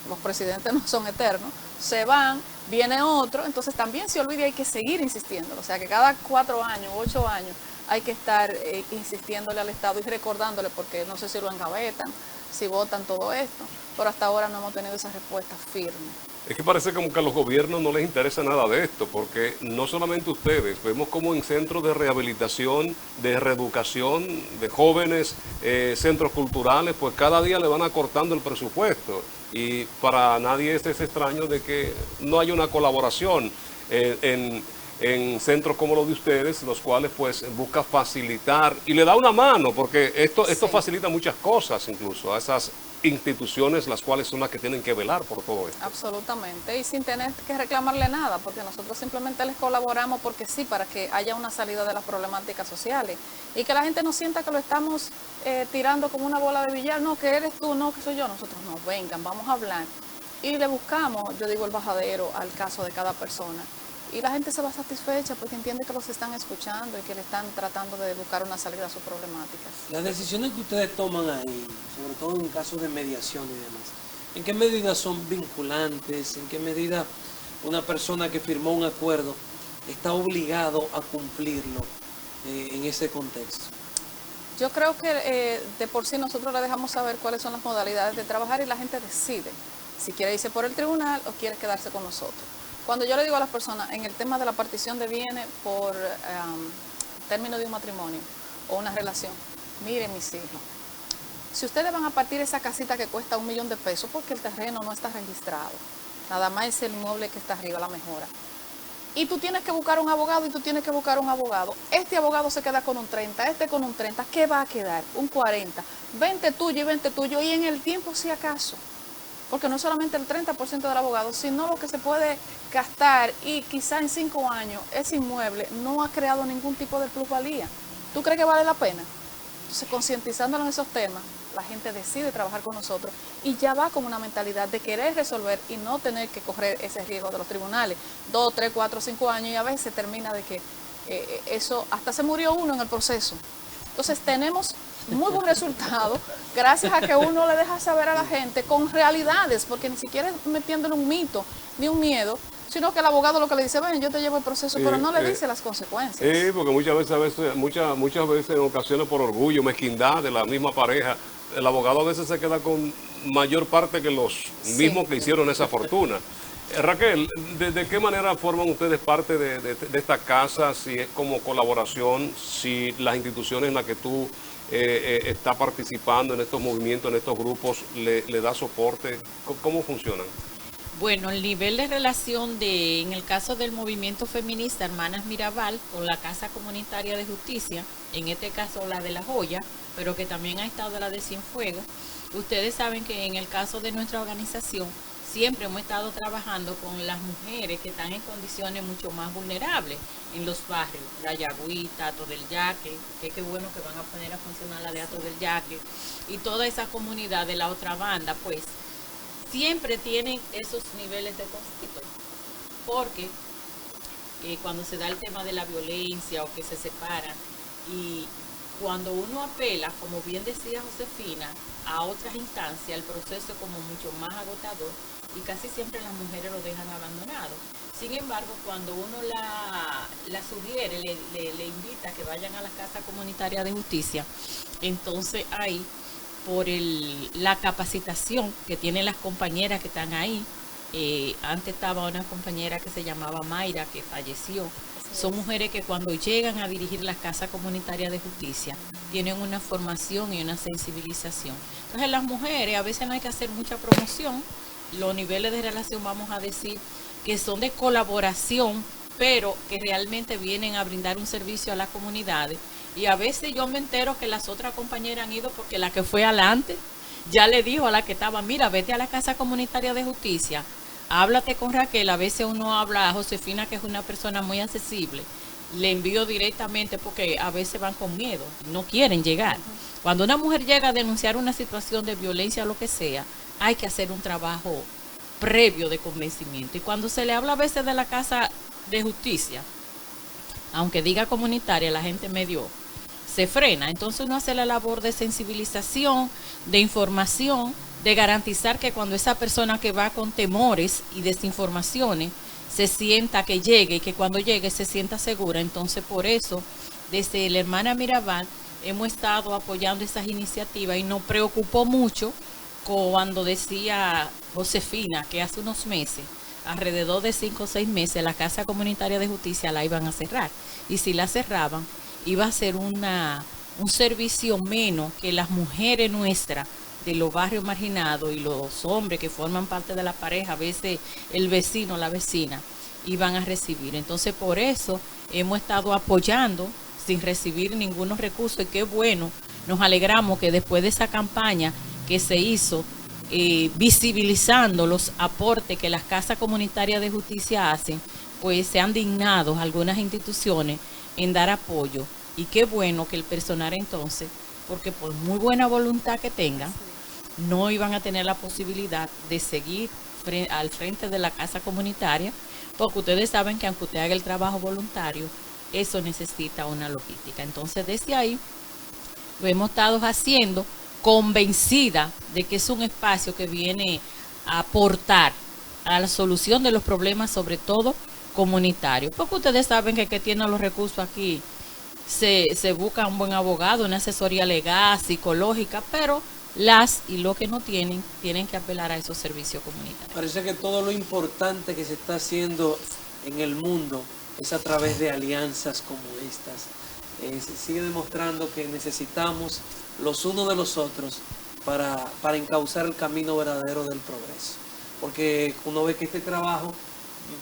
[SPEAKER 2] los presidentes no son eternos, se van, viene otro, entonces también se olvida y hay que seguir insistiendo. O sea que cada 4 años, 8 años, hay que estar insistiéndole al Estado y recordándole, porque no sé si lo engavetan, si votan todo esto, pero hasta ahora no hemos tenido esa respuesta firme.
[SPEAKER 1] Es que parece como que a los gobiernos no les interesa nada de esto, porque no solamente ustedes, vemos como en centros de rehabilitación, de reeducación, de jóvenes, centros culturales, pues cada día le van acortando el presupuesto. Y para nadie es extraño de que no haya una colaboración en centros como los de ustedes, los cuales pues busca facilitar y le da una mano, porque esto
[SPEAKER 2] Sí.
[SPEAKER 1] facilita muchas cosas incluso a esas instituciones, las cuales son las que tienen que velar por todo esto.
[SPEAKER 2] Absolutamente, y sin tener que reclamarle nada, porque nosotros simplemente les colaboramos porque sí, para que haya una salida de las problemáticas sociales y que la gente no sienta que lo estamos tirando como una bola de billar, no, que eres tú, no, que soy yo. Nosotros no, vengan, vamos a hablar y le buscamos, yo digo, el bajadero al caso de cada persona. Y la gente se va satisfecha porque entiende que los están escuchando y que le están tratando de buscar una salida a sus problemáticas.
[SPEAKER 3] Las decisiones que ustedes toman ahí, sobre todo en casos de mediación y demás, ¿en qué medida son vinculantes? ¿En qué medida una persona que firmó un acuerdo está obligado a cumplirlo en ese contexto?
[SPEAKER 2] Yo creo que de por sí nosotros le dejamos saber cuáles son las modalidades de trabajar y la gente decide si quiere irse por el tribunal o quiere quedarse con nosotros. Cuando yo le digo a las personas en el tema de la partición de bienes por término de un matrimonio o una relación, miren mis hijos, si ustedes van a partir esa casita que cuesta $1 millón de pesos porque el terreno no está registrado, nada más es el inmueble que está arriba, la mejora, y tú tienes que buscar un abogado y tú tienes que buscar un abogado, este abogado se queda con un 30, este con un 30, ¿qué va a quedar? Un 40, 20 tuyo y 20 tuyo, y en el tiempo si acaso. Porque no solamente el 30% del abogado, sino lo que se puede gastar, y quizá en 5 años ese inmueble no ha creado ningún tipo de plusvalía. ¿Tú crees que vale la pena? Entonces, concientizándolo en esos temas, la gente decide trabajar con nosotros y ya va con una mentalidad de querer resolver y no tener que correr ese riesgo de los tribunales. 2, 3, 4, 5 años, y a veces termina de que eso, hasta se murió uno en el proceso. Entonces tenemos muy buen resultado gracias a que uno le deja saber a la gente con realidades, porque ni siquiera es metiéndole un mito ni un miedo, sino que el abogado lo que le dice, ven, yo te llevo el proceso, pero no le dice las consecuencias.
[SPEAKER 1] Sí, porque muchas veces en ocasiones por orgullo, mezquindad de la misma pareja, el abogado a veces se queda con mayor parte que los mismos que hicieron esa fortuna. Raquel, ¿de qué manera forman ustedes parte de esta casa? Si es como colaboración, si las instituciones en las que tú estás participando en estos movimientos, en estos grupos, le da soporte, ¿cómo funcionan?
[SPEAKER 4] Bueno, el nivel de relación en el caso del movimiento feminista Hermanas Mirabal con la Casa Comunitaria de Justicia, en este caso la de La Joya, pero que también ha estado la de Cienfuegos, ustedes saben que en el caso de nuestra organización siempre hemos estado trabajando con las mujeres que están en condiciones mucho más vulnerables en los barrios, la Yagüita, Ato del Yaque, que qué bueno que van a poner a funcionar la de Ato del Yaque, y toda esa comunidad de la otra banda, pues siempre tienen esos niveles de conflicto, porque cuando se da el tema de la violencia o que se separan, y cuando uno apela, como bien decía Josefina, a otras instancias, el proceso es como mucho más agotador, y casi siempre las mujeres lo dejan abandonado. Sin embargo, cuando uno la sugiere, le invita a que vayan a la Casa Comunitaria de Justicia, entonces ahí, por la capacitación que tienen las compañeras que están ahí, antes estaba una compañera que se llamaba Mayra, que falleció. Son mujeres que cuando llegan a dirigir la Casa Comunitaria de Justicia tienen una formación y una sensibilización. Entonces las mujeres a veces no hay que hacer mucha promoción, los niveles de relación vamos a decir que son de colaboración, pero que realmente vienen a brindar un servicio a las comunidades. Y a veces yo me entero que las otras compañeras han ido porque la que fue adelante ya le dijo a la que estaba, mira, vete a la Casa Comunitaria de Justicia, háblate con Raquel. A veces uno habla a Josefina, que es una persona muy accesible, le envío directamente porque a veces van con miedo, no quieren llegar. Cuando una mujer llega a denunciar una situación de violencia o lo que sea, hay que hacer un trabajo previo de convencimiento. Y cuando se le habla a veces de la Casa de Justicia, aunque diga comunitaria, la gente medio se frena. Entonces uno hace la labor de sensibilización, de información, de garantizar que cuando esa persona que va con temores y desinformaciones se sienta que llegue y que cuando llegue se sienta segura. Entonces por eso desde la hermana Mirabal hemos estado apoyando esas iniciativas y nos preocupó mucho cuando decía Josefina que hace unos meses, alrededor de 5 o 6 meses, la Casa Comunitaria de Justicia la iban a cerrar. Y si la cerraban, iba a ser un servicio menos que las mujeres nuestras de los barrios marginados y los hombres que forman parte de la pareja, a veces el vecino, la vecina, iban a recibir. Entonces por eso hemos estado apoyando sin recibir ningunos recursos, y qué bueno, nos alegramos que después de esa campaña que se hizo, visibilizando los aportes que las casas comunitarias de justicia hacen, pues se han dignado algunas instituciones en dar apoyo. Y qué bueno que el personal entonces, porque por muy buena voluntad que tengan, no iban a tener la posibilidad de seguir al frente de la casa comunitaria, porque ustedes saben que aunque usted haga el trabajo voluntario, eso necesita una logística. Entonces desde ahí lo hemos estado haciendo, convencida de que es un espacio que viene a aportar a la solución de los problemas, sobre todo comunitarios, porque ustedes saben que el que tiene los recursos aquí se busca un buen abogado, una asesoría legal, psicológica, pero los que no tienen que apelar a esos servicios comunitarios.
[SPEAKER 3] Parece que todo lo importante que se está haciendo en el mundo es a través de alianzas como estas. Se sigue demostrando que necesitamos los unos de los otros para encauzar el camino verdadero del progreso. Porque uno ve que este trabajo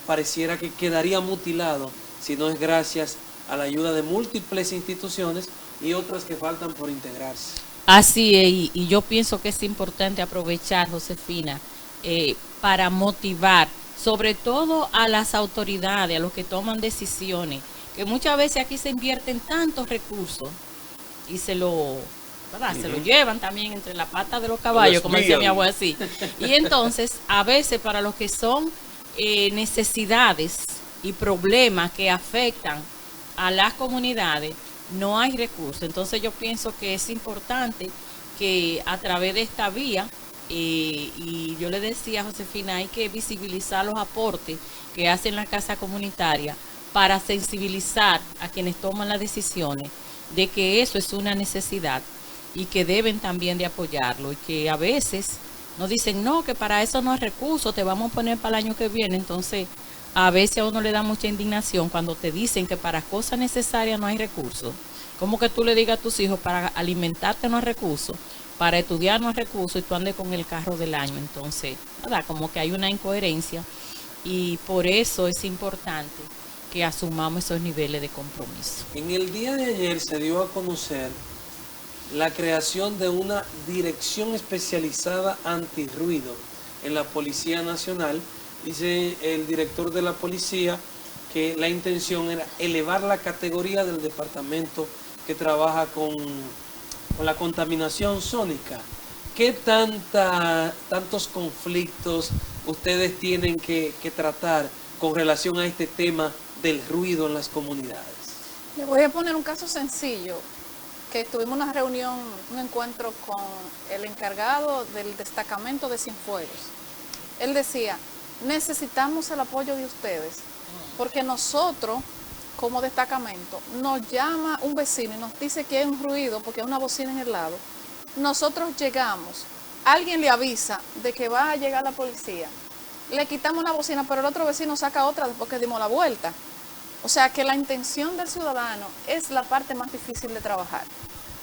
[SPEAKER 3] pareciera que quedaría mutilado si no es gracias a la ayuda de múltiples instituciones y otras que faltan por integrarse.
[SPEAKER 4] Así es, y yo pienso que es importante aprovechar, Josefina, para motivar, sobre todo a las autoridades, a los que toman decisiones, que muchas veces aquí se invierten tantos recursos y se lo llevan también entre la pata de los caballos, como decía mi abuela, así. Y entonces, a veces para los que son necesidades y problemas que afectan a las comunidades, no hay recursos. Entonces yo pienso que es importante que a través de esta vía, y yo le decía a Josefina, hay que visibilizar los aportes que hacen la casa comunitaria para sensibilizar a quienes toman las decisiones de que eso es una necesidad y que deben también de apoyarlo, y que a veces nos dicen, no, que para eso no hay recursos, te vamos a poner para el año que viene. Entonces a veces a uno le da mucha indignación cuando te dicen que para cosas necesarias no hay recursos. Como que tú le digas a tus hijos, para alimentarte no hay recursos, para estudiar no hay recursos, y tú andes con el carro del año. Entonces, nada, como que hay una incoherencia, y por eso es importante que asumamos esos niveles de compromiso.
[SPEAKER 3] En el día de ayer se dio a conocer la creación de una dirección especializada antirruido en la Policía Nacional. Dice el director de la policía que la intención era elevar la categoría del departamento que trabaja con la contaminación sónica. ¿Qué tantos conflictos ustedes tienen que tratar con relación a este tema del ruido en las comunidades?
[SPEAKER 2] Le voy a poner un caso sencillo, que tuvimos una reunión, un encuentro con el encargado del destacamento de Cienfuegos. Él decía, necesitamos el apoyo de ustedes, porque nosotros, como destacamento, nos llama un vecino y nos dice que hay un ruido porque hay una bocina en el lado. Nosotros llegamos, alguien le avisa de que va a llegar la policía, le quitamos una bocina, pero el otro vecino saca otra después que dimos la vuelta. O sea que la intención del ciudadano es la parte más difícil de trabajar.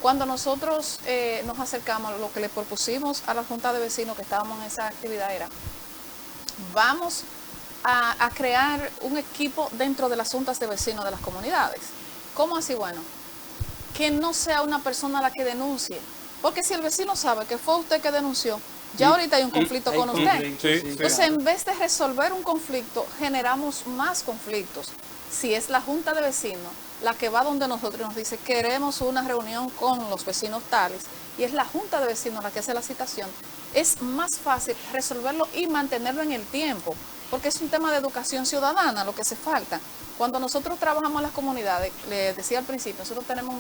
[SPEAKER 2] Cuando nosotros nos acercamos, lo que le propusimos a la Junta de Vecinos que estábamos en esa actividad era, vamos a crear un equipo dentro de las juntas de vecinos de las comunidades. ¿Cómo así? Bueno, que no sea una persona la que denuncie, porque si el vecino sabe que fue usted que denunció, ya ahorita hay un conflicto con usted. Entonces, en vez de resolver un conflicto, generamos más conflictos. Si es la junta de vecinos la que va donde nosotros y nos dice queremos una reunión con los vecinos tales, y es la junta de vecinos la que hace la citación, es más fácil resolverlo y mantenerlo en el tiempo, porque es un tema de educación ciudadana lo que se falta. Cuando nosotros trabajamos en las comunidades, les decía al principio, nosotros tenemos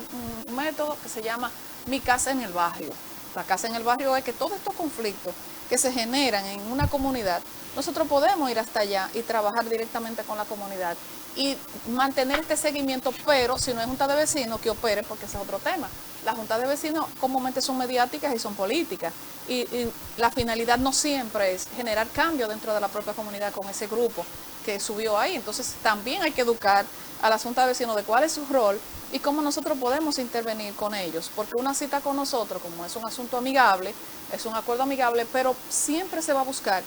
[SPEAKER 2] un método que se llama Mi Casa en el Barrio. La casa en el barrio es que todos estos conflictos que se generan en una comunidad, nosotros podemos ir hasta allá y trabajar directamente con la comunidad y mantener este seguimiento, pero si no es junta de vecinos que opere, porque ese es otro tema. Las juntas de vecinos comúnmente son mediáticas y son políticas, y la finalidad no siempre es generar cambio dentro de la propia comunidad con ese grupo que subió ahí. Entonces también hay que educar a la junta de vecinos de cuál es su rol y cómo nosotros podemos intervenir con ellos, porque una cita con nosotros, como es un asunto amigable, es un acuerdo amigable, pero siempre se va a buscar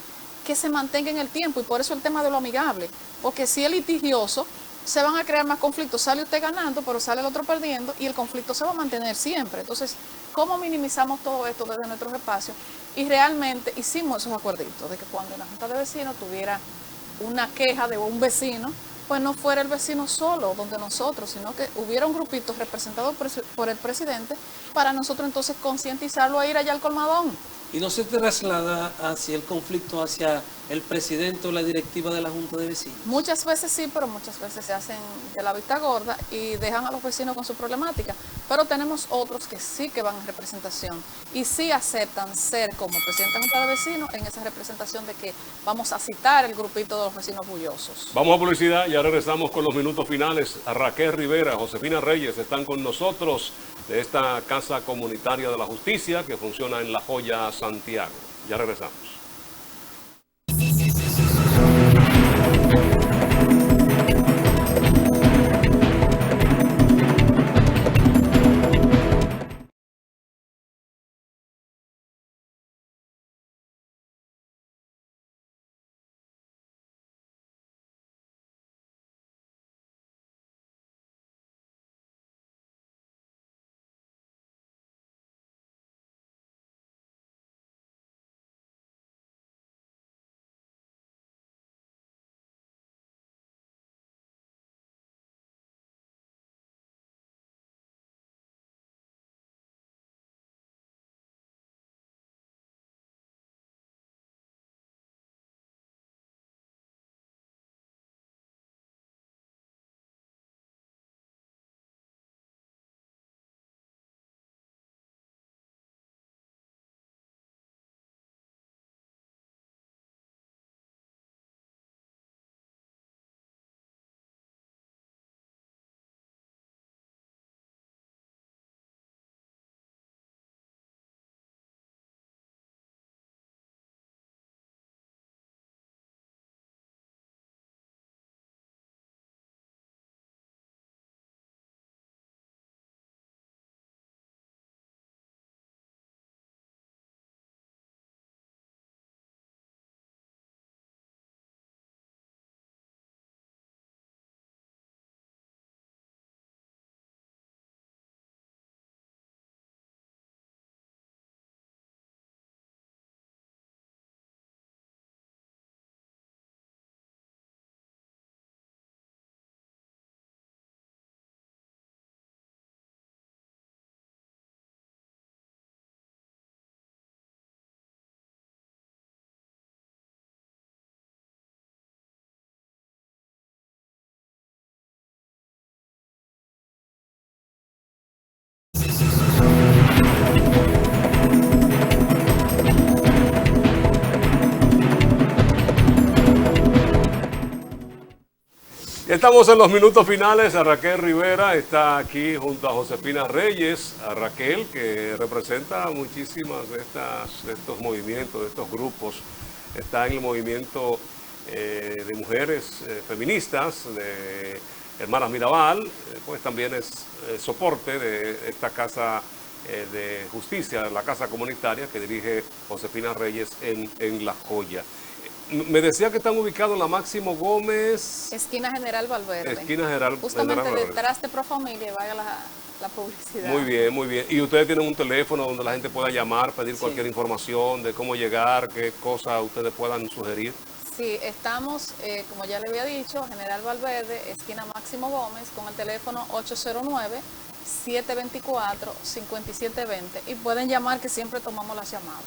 [SPEAKER 2] que se mantenga en el tiempo, y por eso el tema de lo amigable, porque si es litigioso, se van a crear más conflictos, sale usted ganando, pero sale el otro perdiendo, y el conflicto se va a mantener siempre. Entonces, ¿cómo minimizamos todo esto desde nuestros espacios? Y realmente hicimos esos acuerditos, de que cuando la junta de vecinos tuviera una queja de un vecino, pues no fuera el vecino solo donde nosotros, sino que hubiera un grupito representado por el presidente, para nosotros entonces concientizarlo a ir allá al colmadón.
[SPEAKER 3] Y no se traslada hacia el conflicto hacia el presidente o la directiva de la Junta de Vecinos.
[SPEAKER 2] Muchas veces sí, pero muchas veces se hacen de la vista gorda y dejan a los vecinos con su problemática. Pero tenemos otros que sí que van en representación y sí aceptan ser como presidente de la Junta de Vecinos en esa representación de que vamos a citar el grupito de los vecinos bullosos.
[SPEAKER 1] Vamos a publicidad, ya regresamos con los minutos finales. A Raquel Rivera, Josefina Reyes están con nosotros de esta Casa Comunitaria de la Justicia que funciona en La Joya, Santiago. Ya regresamos. Estamos en los minutos finales. A Raquel Rivera está aquí junto a Josefina Reyes. A Raquel, que representa muchísimas de estos movimientos, de estos grupos. Está en el movimiento de mujeres feministas, de Hermanas Mirabal, pues también es soporte de esta casa de justicia, la casa comunitaria que dirige Josefina Reyes en La Joya. Me decía que están ubicados en la Máximo Gómez.
[SPEAKER 2] Esquina General Valverde.
[SPEAKER 1] Esquina General
[SPEAKER 2] Justamente
[SPEAKER 1] Valverde.
[SPEAKER 2] detrás de Profamilia, vaya la publicidad.
[SPEAKER 1] Muy bien, muy bien. ¿Y ustedes tienen un teléfono donde la gente pueda llamar, pedir cualquier información de cómo llegar, qué cosas ustedes puedan sugerir?
[SPEAKER 2] Sí, estamos, como ya le había dicho, General Valverde, esquina Máximo Gómez, con el teléfono 809-724-5720. Y pueden llamar, que siempre tomamos las llamadas.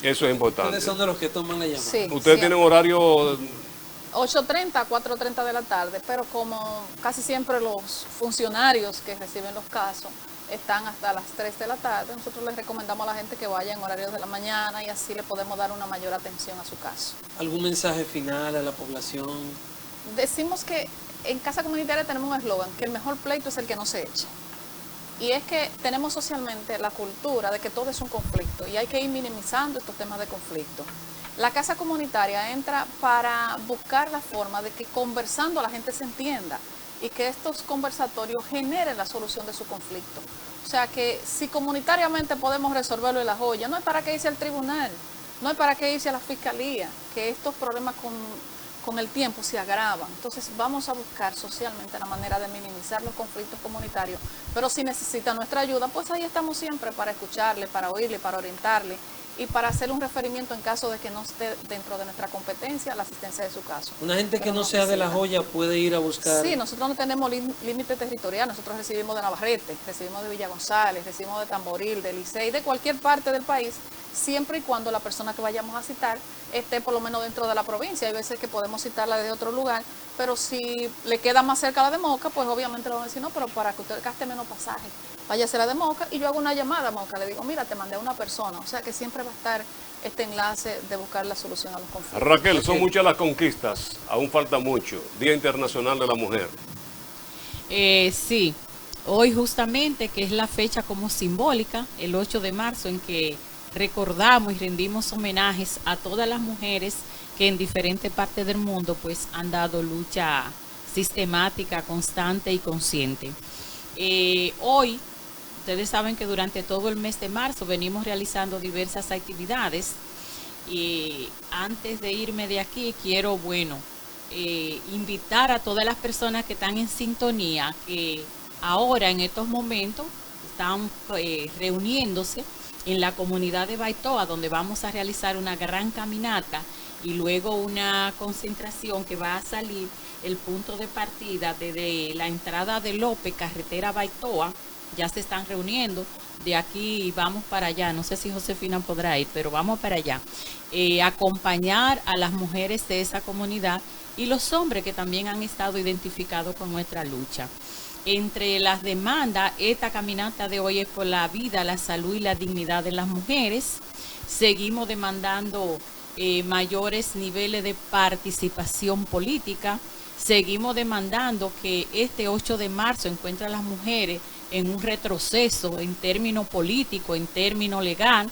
[SPEAKER 1] Eso es importante.
[SPEAKER 3] Ustedes son de los que toman la llamada.
[SPEAKER 2] Sí,
[SPEAKER 1] Ustedes tienen horario
[SPEAKER 2] 8:30 a 4:30 de la tarde, pero como casi siempre los funcionarios que reciben los casos están hasta las 3 de la tarde, nosotros les recomendamos a la gente que vaya en horarios de la mañana y así le podemos dar una mayor atención a su caso.
[SPEAKER 3] ¿Algún mensaje final a la población?
[SPEAKER 2] Decimos que en Casa Comunitaria tenemos un eslogan, que el mejor pleito es el que no se echa. Y es que tenemos socialmente la cultura de que todo es un conflicto y hay que ir minimizando estos temas de conflicto. La Casa Comunitaria entra para buscar la forma de que conversando la gente se entienda y que estos conversatorios generen la solución de su conflicto. O sea que si comunitariamente podemos resolverlo en La Joya, no es para que irse al tribunal, no es para que irse a la fiscalía, que estos problemas con el tiempo se agravan. Entonces vamos a buscar socialmente la manera de minimizar los conflictos comunitarios, pero si necesita nuestra ayuda, pues ahí estamos siempre para escucharle, para oírle, para orientarle y para hacer un referimiento en caso de que no esté dentro de nuestra competencia la asistencia de su caso.
[SPEAKER 3] Una gente que
[SPEAKER 2] Pero
[SPEAKER 3] no sea de La Joya puede ir a buscar.
[SPEAKER 2] Sí, nosotros no tenemos límite territorial, nosotros recibimos de Navarrete, recibimos de Villa González, recibimos de Tamboril, de Licey, de cualquier parte del país, siempre y cuando la persona que vayamos a citar esté por lo menos dentro de la provincia. Hay veces que podemos citarla desde otro lugar, pero si le queda más cerca la de Moca, pues obviamente le vamos a decir, no, pero para que usted gaste menos pasaje, váyase a la de Moca y yo hago una llamada a Moca, le digo, mira, te mandé a una persona. O sea que siempre va a estar este enlace de buscar la solución a los conflictos.
[SPEAKER 1] Raquel, son muchas las conquistas, aún falta mucho. Día Internacional de la Mujer.
[SPEAKER 4] Sí, hoy justamente, que es la fecha como simbólica, el 8 de marzo, en que recordamos y rendimos homenajes a todas las mujeres que en diferentes partes del mundo pues han dado lucha sistemática, constante y consciente. Hoy, ustedes saben que durante todo el mes de marzo venimos realizando diversas actividades y antes de irme de aquí quiero, invitar a todas las personas que están en sintonía, que ahora en estos momentos están reuniéndose en la comunidad de Baitoa, donde vamos a realizar una gran caminata y luego una concentración que va a salir el punto de partida desde la entrada de López, carretera Baitoa. Ya se están reuniendo, de aquí vamos para allá, no sé si Josefina podrá ir, pero vamos para allá, acompañar a las mujeres de esa comunidad y los hombres que también han estado identificados con nuestra lucha. Entre las demandas, esta caminata de hoy es por la vida, la salud y la dignidad de las mujeres. Seguimos demandando mayores niveles de participación política. Seguimos demandando que este 8 de marzo encuentre a las mujeres en un retroceso en términos políticos, en términos legal,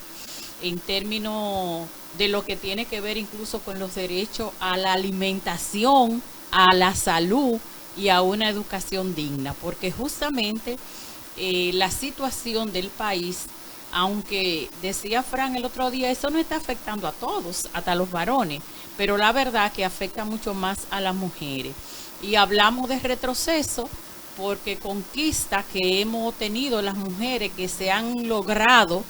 [SPEAKER 4] en términos de lo que tiene que ver incluso con los derechos a la alimentación, a la salud y a una educación digna, porque justamente la situación del país, aunque decía Fran el otro día, eso no está afectando a todos, hasta a los varones, pero la verdad que afecta mucho más a las mujeres. Y hablamos de retroceso porque conquistas que hemos tenido las mujeres que se han logrado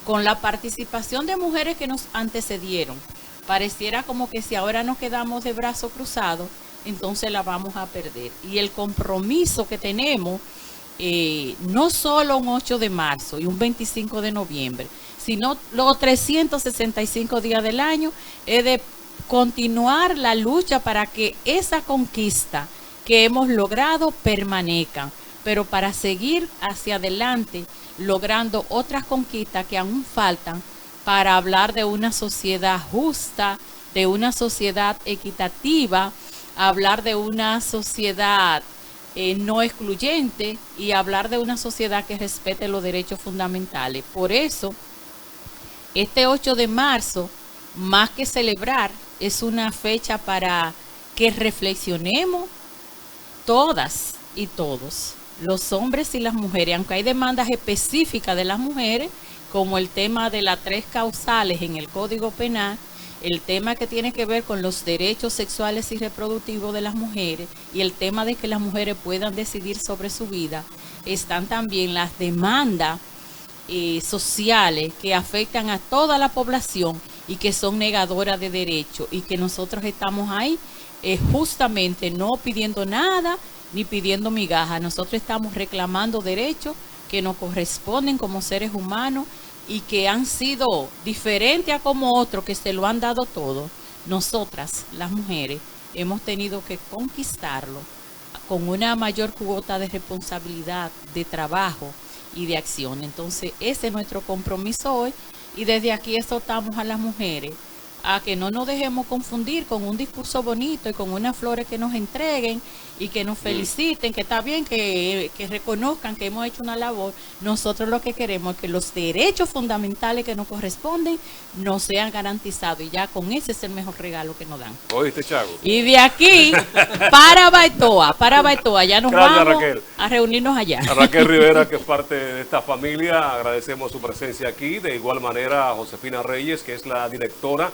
[SPEAKER 4] con la participación de mujeres que nos antecedieron, pareciera como que si ahora nos quedamos de brazos cruzados, entonces la vamos a perder. Y el compromiso que tenemos, no solo un 8 de marzo y un 25 de noviembre, sino los 365 días del año, es de continuar la lucha para que esa conquista que hemos logrado permanezca, pero para seguir hacia adelante logrando otras conquistas que aún faltan para hablar de una sociedad justa, de una sociedad equitativa, hablar de una sociedad no excluyente y hablar de una sociedad que respete los derechos fundamentales. Por eso, este 8 de marzo, más que celebrar, es una fecha para que reflexionemos todas y todos, los hombres y las mujeres, aunque hay demandas específicas de las mujeres, como el tema de las 3 causales en el Código Penal, el tema que tiene que ver con los derechos sexuales y reproductivos de las mujeres y el tema de que las mujeres puedan decidir sobre su vida, están también las demandas sociales que afectan a toda la población y que son negadoras de derechos, y que nosotros estamos ahí justamente no pidiendo nada ni pidiendo migajas. Nosotros estamos reclamando derechos que nos corresponden como seres humanos y que han sido diferentes a como otros que se lo han dado todo. Nosotras, las mujeres, hemos tenido que conquistarlo con una mayor cuota de responsabilidad, de trabajo y de acción. Entonces, ese es nuestro compromiso hoy, y desde aquí exhortamos a las mujeres a que no nos dejemos confundir con un discurso bonito y con unas flores que nos entreguen y que nos feliciten, que está bien, que reconozcan que hemos hecho una labor. Nosotros lo que queremos es que los derechos fundamentales que nos corresponden nos sean garantizados, y ya con ese es el mejor regalo que nos dan.
[SPEAKER 1] ¿Oíste, Chago?
[SPEAKER 4] Y de aquí para Baitoa, ya nos
[SPEAKER 1] Gracias,
[SPEAKER 4] vamos
[SPEAKER 1] Raquel.
[SPEAKER 4] a reunirnos allá.
[SPEAKER 1] A Raquel Rivera, que es parte de esta familia, agradecemos su presencia aquí. De igual manera a Josefina Reyes, que es la directora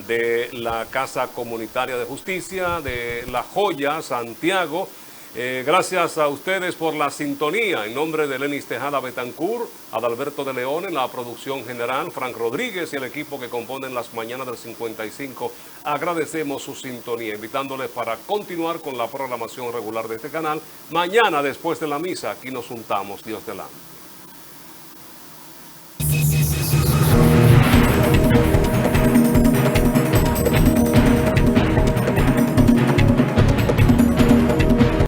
[SPEAKER 1] de la Casa Comunitaria de Justicia de La Joya, Santiago. Gracias a ustedes por la sintonía. En nombre de Lenis Tejada Betancourt, Adalberto de León en la producción general, Frank Rodríguez y el equipo que componen las mañanas del 55, agradecemos su sintonía, invitándoles para continuar con la programación regular de este canal. Mañana, después de la misa, aquí nos juntamos, Dios te la.